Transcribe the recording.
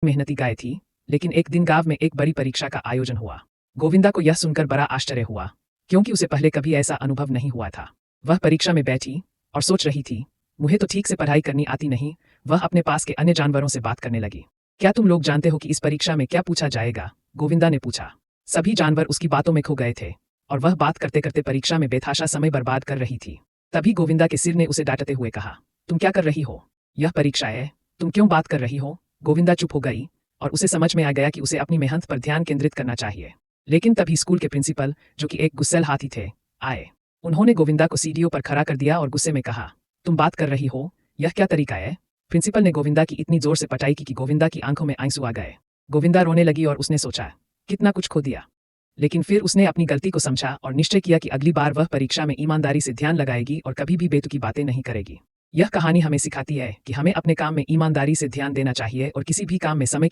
मेहनती गाय थी, लेकिन एक दिन गांव में एक बड़ी परीक्षा का आयोजन हुआ। गोविंदा को यह सुनकर बड़ा आश्चर्य हुआ, क्योंकि उसे पहले कभी ऐसा अनुभव नहीं हुआ था। वह परीक्षा में बैठी और सोच रही थी, मुझे तो ठीक से पढ़ाई करनी आती नहीं। वह अपने पास के अन्य जानवरों से बात करने लगी। क्या तुम लोग जानते हो कि इस परीक्षा में क्या पूछा जाएगा? गोविंदा ने पूछा। सभी जानवर उसकी बातों में खो गए थे और वह बात करते करते परीक्षा में बेतहाशा समय बर्बाद कर रही थी। तभी गोविंदा के सिर ने उसे डांटते हुए कहा, तुम क्या कर रही हो? यह परीक्षा है, तुम क्यों बात कर रही हो? गोविंदा चुप हो गई और उसे समझ में आ गया कि उसे अपनी मेहनत पर ध्यान केंद्रित करना चाहिए। लेकिन तभी स्कूल के प्रिंसिपल, जो कि एक गुस्सैल हाथी थे, आए। उन्होंने गोविंदा को सीढ़ियों पर खड़ा कर दिया और गुस्से में कहा, तुम बात कर रही हो, यह क्या तरीका है? प्रिंसिपल ने गोविंदा की इतनी जोर से पटाई की कि गोविंदा की आंखों में आंसू आ गए। गोविंदा रोने लगी और उसने सोचा, कितना कुछ खो दिया। लेकिन फिर उसने अपनी गलती को समझा और निश्चय किया कि अगली बार वह परीक्षा में ईमानदारी से ध्यान लगाएगी और कभी भी बेतुकी बातें नहीं करेगी। यह कहानी हमें सिखाती है कि हमें अपने काम में ईमानदारी से ध्यान देना चाहिए और किसी भी काम में समय